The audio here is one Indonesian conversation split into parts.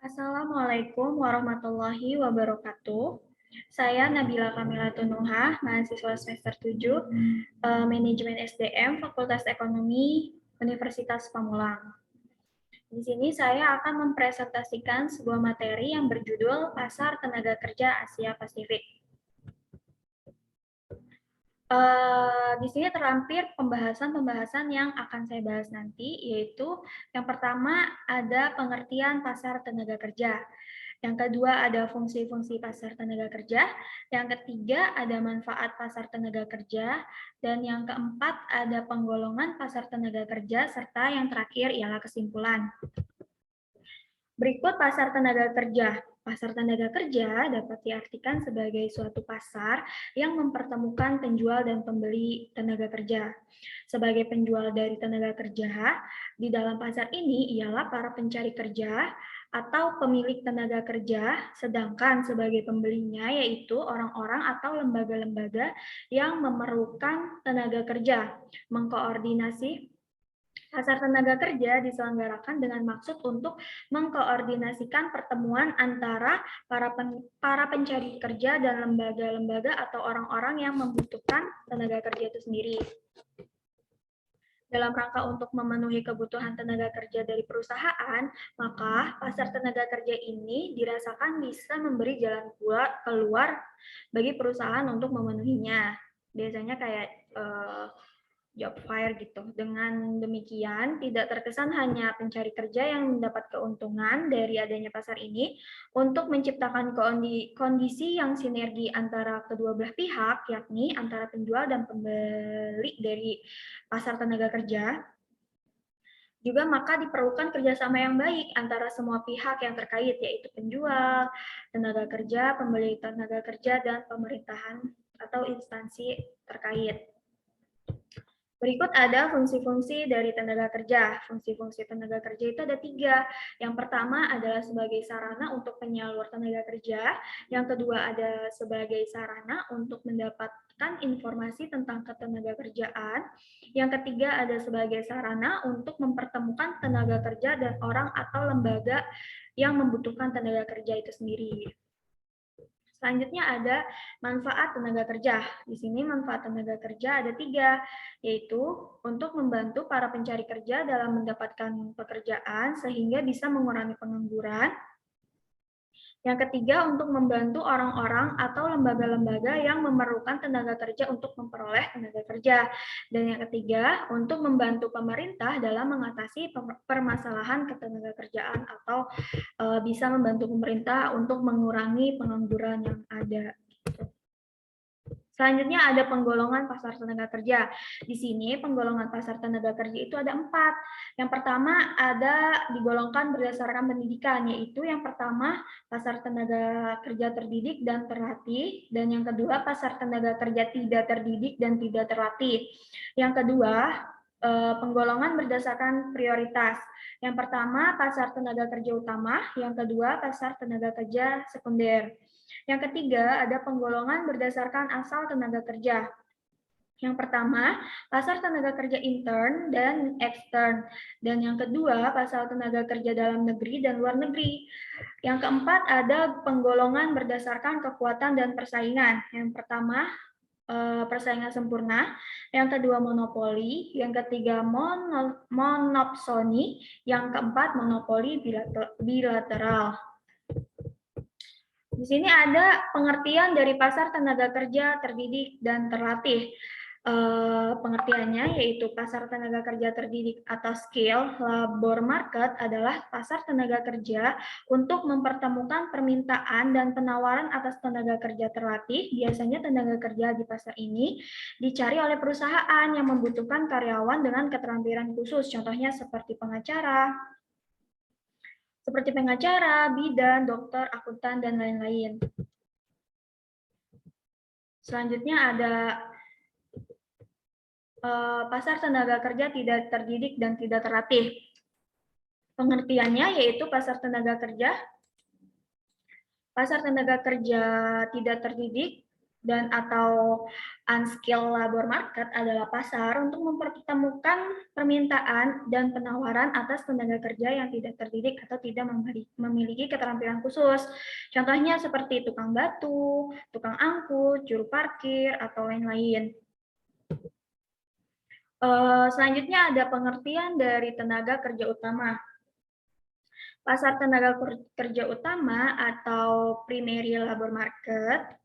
Assalamualaikum warahmatullahi wabarakatuh. Saya Nabila Kamila Tunuha, mahasiswa semester 7, Manajemen SDM, Fakultas Ekonomi, Universitas Pamulang. Di sini saya akan mempresentasikan sebuah materi yang berjudul Pasar Tenaga Kerja Asia Pasifik. Di sini terlampir pembahasan-pembahasan yang akan saya bahas nanti, yaitu yang pertama ada pengertian pasar tenaga kerja. Yang kedua ada fungsi-fungsi pasar tenaga kerja, yang ketiga ada manfaat pasar tenaga kerja, dan yang keempat ada penggolongan pasar tenaga kerja, serta yang terakhir ialah kesimpulan. Berikut pasar tenaga kerja. Pasar tenaga kerja dapat diartikan sebagai suatu pasar yang mempertemukan penjual dan pembeli tenaga kerja. Sebagai penjual dari tenaga kerja, di dalam pasar ini ialah para pencari kerja atau pemilik tenaga kerja, sedangkan sebagai pembelinya yaitu orang-orang atau lembaga-lembaga yang memerlukan tenaga kerja, mengkoordinasi. Pasar tenaga kerja diselenggarakan dengan maksud untuk mengkoordinasikan pertemuan antara para pencari kerja dan lembaga-lembaga atau orang-orang yang membutuhkan tenaga kerja itu sendiri. Dalam rangka untuk memenuhi kebutuhan tenaga kerja dari perusahaan, maka pasar tenaga kerja ini dirasakan bisa memberi jalan keluar bagi perusahaan untuk memenuhinya. Biasanya kayak job fair gitu. Dengan demikian, tidak terkesan hanya pencari kerja yang mendapat keuntungan dari adanya pasar ini untuk menciptakan kondisi yang sinergi antara kedua belah pihak, yakni antara penjual dan pembeli dari pasar tenaga kerja. Juga maka diperlukan kerjasama yang baik antara semua pihak yang terkait, yaitu penjual, tenaga kerja, pembeli tenaga kerja, dan pemerintahan atau instansi terkait. Berikut ada fungsi-fungsi dari tenaga kerja. Fungsi-fungsi tenaga kerja itu ada 3. Yang pertama adalah sebagai sarana untuk penyalur tenaga kerja. Yang kedua ada sebagai sarana untuk mendapatkan informasi tentang ketenaga kerjaan. Yang ketiga ada sebagai sarana untuk mempertemukan tenaga kerja dan orang atau lembaga yang membutuhkan tenaga kerja itu sendiri. Selanjutnya ada manfaat tenaga kerja. Di sini manfaat tenaga kerja ada 3, yaitu untuk membantu para pencari kerja dalam mendapatkan pekerjaan sehingga bisa mengurangi pengangguran. Yang ketiga, untuk membantu orang-orang atau lembaga-lembaga yang memerlukan tenaga kerja untuk memperoleh tenaga kerja. Dan yang ketiga, untuk membantu pemerintah dalam mengatasi permasalahan ketenaga kerjaan atau bisa membantu pemerintah untuk mengurangi pengangguran yang ada. Selanjutnya ada penggolongan pasar tenaga kerja. Di sini penggolongan pasar tenaga kerja itu ada 4. Yang pertama ada digolongkan berdasarkan pendidikan, yaitu yang pertama pasar tenaga kerja terdidik dan terlatih, dan yang kedua pasar tenaga kerja tidak terdidik dan tidak terlatih. Yang kedua penggolongan berdasarkan prioritas. Yang pertama pasar tenaga kerja utama, yang kedua pasar tenaga kerja sekunder. Yang ketiga, ada penggolongan berdasarkan asal tenaga kerja. Yang pertama, pasar tenaga kerja intern dan extern. Dan yang kedua, pasar tenaga kerja dalam negeri dan luar negeri. Yang keempat, ada penggolongan berdasarkan kekuatan dan persaingan. Yang pertama, persaingan sempurna. Yang kedua, monopoli. Yang ketiga, monopsoni. Yang keempat, monopoli bilateral. Di sini ada pengertian dari pasar tenaga kerja terdidik dan terlatih. Pengertiannya yaitu pasar tenaga kerja terdidik atau skill labor market adalah pasar tenaga kerja untuk mempertemukan permintaan dan penawaran atas tenaga kerja terlatih. Biasanya tenaga kerja di pasar ini dicari oleh perusahaan yang membutuhkan karyawan dengan keterampilan khusus, contohnya seperti pengacara, bidan, dokter, akuntan, dan lain-lain. Selanjutnya ada pasar tenaga kerja tidak terdidik dan tidak terlatih. Pengertiannya yaitu pasar tenaga kerja tidak terdidik dan atau unskilled labor market adalah pasar untuk mempertemukan permintaan dan penawaran atas tenaga kerja yang tidak terdidik atau tidak memiliki keterampilan khusus. Contohnya seperti tukang batu, tukang angkut, juru parkir, atau lain-lain. Selanjutnya ada pengertian dari tenaga kerja utama. Pasar tenaga kerja utama atau primary labor market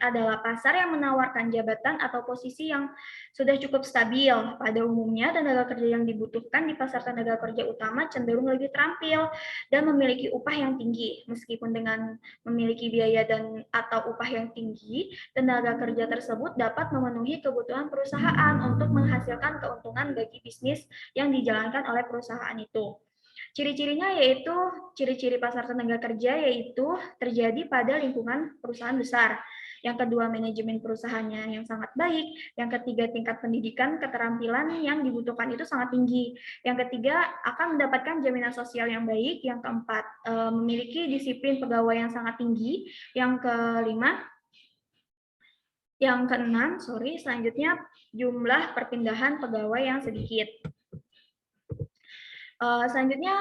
adalah pasar yang menawarkan jabatan atau posisi yang sudah cukup stabil. Pada umumnya, tenaga kerja yang dibutuhkan di pasar tenaga kerja utama cenderung lebih terampil dan memiliki upah yang tinggi. Meskipun dengan memiliki biaya dan atau upah yang tinggi, tenaga kerja tersebut dapat memenuhi kebutuhan perusahaan untuk menghasilkan keuntungan bagi bisnis yang dijalankan oleh perusahaan itu. Ciri-cirinya yaitu ciri-ciri pasar tenaga kerja yaitu terjadi pada lingkungan perusahaan besar. Yang kedua, manajemen perusahaannya yang sangat baik. Yang ketiga, tingkat pendidikan keterampilan yang dibutuhkan itu sangat tinggi. Yang ketiga, akan mendapatkan jaminan sosial yang baik. Yang keempat, memiliki disiplin pegawai yang sangat tinggi. Yang kelima, yang keenam, selanjutnya jumlah perpindahan pegawai yang sedikit. Selanjutnya,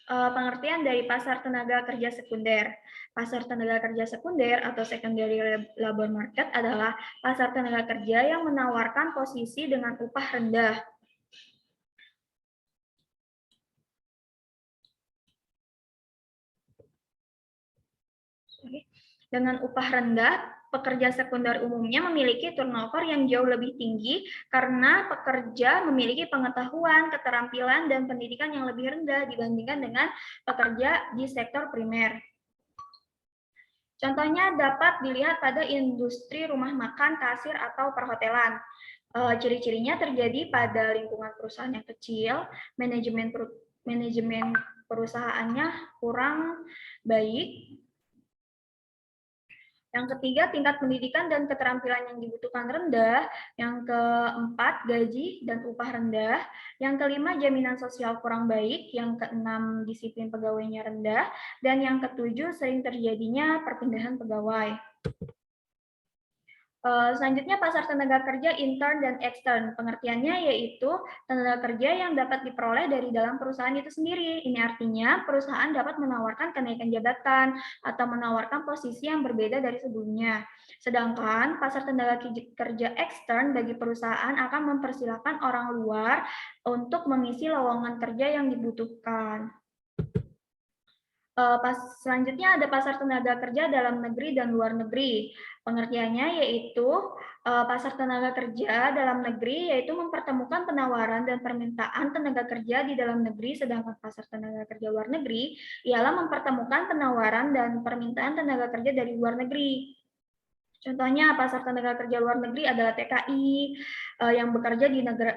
pengertian dari pasar tenaga kerja sekunder. Pasar tenaga kerja sekunder atau secondary labor market adalah pasar tenaga kerja yang menawarkan posisi dengan upah rendah. Dengan upah rendah, pekerja sekunder umumnya memiliki turnover yang jauh lebih tinggi karena pekerja memiliki pengetahuan, keterampilan, dan pendidikan yang lebih rendah dibandingkan dengan pekerja di sektor primer. Contohnya dapat dilihat pada industri rumah makan, kasir, atau perhotelan. Ciri-cirinya terjadi pada lingkungan perusahaan yang kecil, manajemen perusahaannya kurang baik. Yang ketiga, tingkat pendidikan dan keterampilan yang dibutuhkan rendah. Yang keempat, gaji dan upah rendah. Yang kelima, jaminan sosial kurang baik. Yang keenam, disiplin pegawainya rendah. Dan yang ketujuh, sering terjadinya perpindahan pegawai. Selanjutnya pasar tenaga kerja intern dan ekstern. Pengertiannya yaitu tenaga kerja yang dapat diperoleh dari dalam perusahaan itu sendiri. Ini artinya perusahaan dapat menawarkan kenaikan jabatan atau menawarkan posisi yang berbeda dari sebelumnya. Sedangkan pasar tenaga kerja ekstern bagi perusahaan akan mempersilahkan orang luar untuk mengisi lowongan kerja yang dibutuhkan. Selanjutnya ada pasar tenaga kerja dalam negeri dan luar negeri. Pengertiannya yaitu pasar tenaga kerja dalam negeri yaitu mempertemukan penawaran dan permintaan tenaga kerja di dalam negeri, sedangkan pasar tenaga kerja luar negeri ialah mempertemukan penawaran dan permintaan tenaga kerja dari luar negeri. Contohnya pasar tenaga kerja luar negeri adalah TKI yang bekerja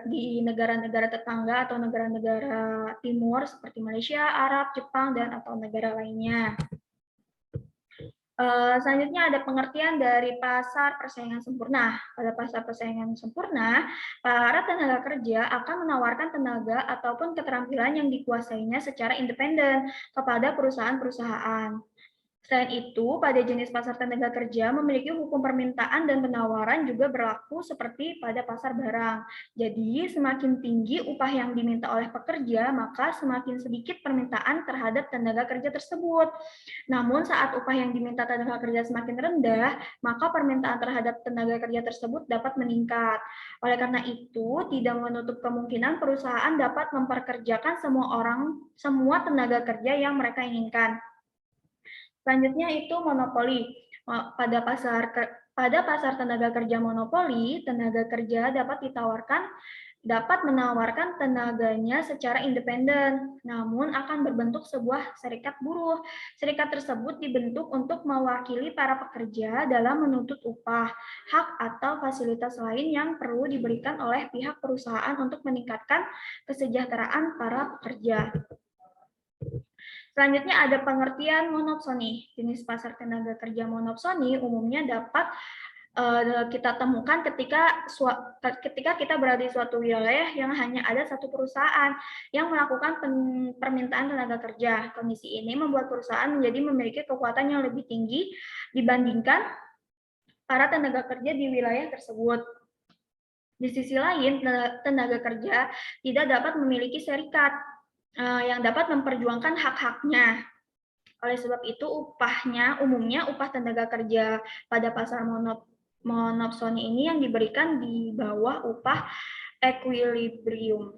di negara-negara tetangga atau negara-negara timur seperti Malaysia, Arab, Jepang, dan atau negara lainnya. Selanjutnya ada pengertian dari pasar persaingan sempurna. Pada pasar persaingan sempurna, para tenaga kerja akan menawarkan tenaga ataupun keterampilan yang dikuasainya secara independen kepada perusahaan-perusahaan. Selain itu, pada jenis pasar tenaga kerja memiliki hukum permintaan dan penawaran juga berlaku seperti pada pasar barang. Jadi, semakin tinggi upah yang diminta oleh pekerja, maka semakin sedikit permintaan terhadap tenaga kerja tersebut. Namun, saat upah yang diminta tenaga kerja semakin rendah, maka permintaan terhadap tenaga kerja tersebut dapat meningkat. Oleh karena itu, tidak menutup kemungkinan perusahaan dapat memperkerjakan semua tenaga kerja yang mereka inginkan. Selanjutnya itu monopoli. Pada pasar tenaga kerja monopoli, tenaga kerja dapat menawarkan tenaganya secara independen, namun akan berbentuk sebuah serikat buruh. Serikat tersebut dibentuk untuk mewakili para pekerja dalam menuntut upah, hak atau fasilitas lain yang perlu diberikan oleh pihak perusahaan untuk meningkatkan kesejahteraan para pekerja. Selanjutnya ada pengertian monopsoni. Jenis pasar tenaga kerja monopsoni umumnya dapat kita temukan ketika kita berada di suatu wilayah yang hanya ada satu perusahaan yang melakukan permintaan tenaga kerja. Kondisi ini membuat perusahaan menjadi memiliki kekuatan yang lebih tinggi dibandingkan para tenaga kerja di wilayah tersebut. Di sisi lain, tenaga kerja tidak dapat memiliki serikat yang dapat memperjuangkan hak-haknya. Oleh sebab itu, umumnya upah tenaga kerja pada pasar monopsoni ini yang diberikan di bawah upah equilibrium.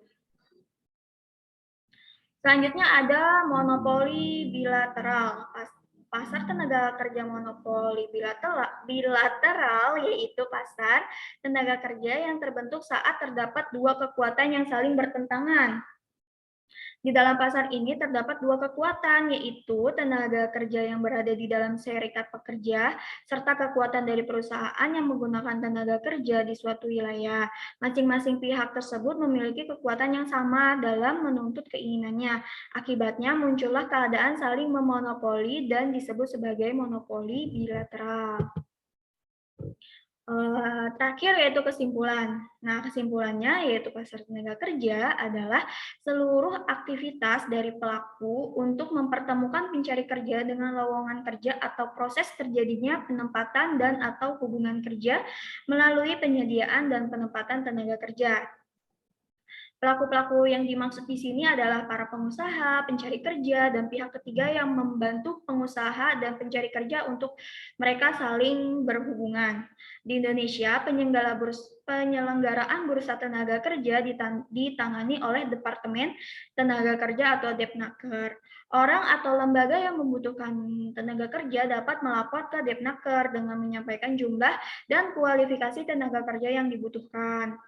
Selanjutnya ada monopoli bilateral. Pasar tenaga kerja monopoli bilateral yaitu pasar tenaga kerja yang terbentuk saat terdapat dua kekuatan yang saling bertentangan. Di dalam pasar ini terdapat dua kekuatan, yaitu tenaga kerja yang berada di dalam serikat pekerja, serta kekuatan dari perusahaan yang menggunakan tenaga kerja di suatu wilayah. Masing-masing pihak tersebut memiliki kekuatan yang sama dalam menuntut keinginannya. Akibatnya muncullah keadaan saling memonopoli dan disebut sebagai monopoli bilateral. Terakhir yaitu kesimpulan. Nah, kesimpulannya yaitu pasar tenaga kerja adalah seluruh aktivitas dari pelaku untuk mempertemukan pencari kerja dengan lowongan kerja atau proses terjadinya penempatan dan atau hubungan kerja melalui penyediaan dan penempatan tenaga kerja. Pelaku-pelaku yang dimaksud di sini adalah para pengusaha, pencari kerja, dan pihak ketiga yang membantu pengusaha dan pencari kerja untuk mereka saling berhubungan. Di Indonesia, penyelenggaraan bursa tenaga kerja ditangani oleh Departemen Tenaga Kerja atau Depnaker. Orang atau lembaga yang membutuhkan tenaga kerja dapat melapor ke Depnaker dengan menyampaikan jumlah dan kualifikasi tenaga kerja yang dibutuhkan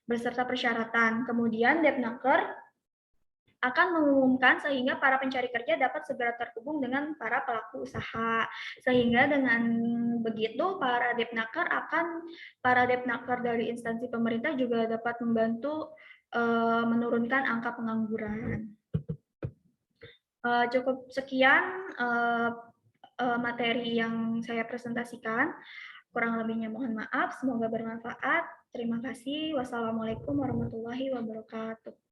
beserta persyaratan. Kemudian Depnaker akan mengumumkan sehingga para pencari kerja dapat segera terhubung dengan para pelaku usaha. Sehingga dengan begitu para Depnaker dari instansi pemerintah juga dapat membantu menurunkan angka pengangguran. Cukup sekian materi yang saya presentasikan. Kurang lebihnya mohon maaf, semoga bermanfaat. Terima kasih. Wassalamualaikum warahmatullahi wabarakatuh.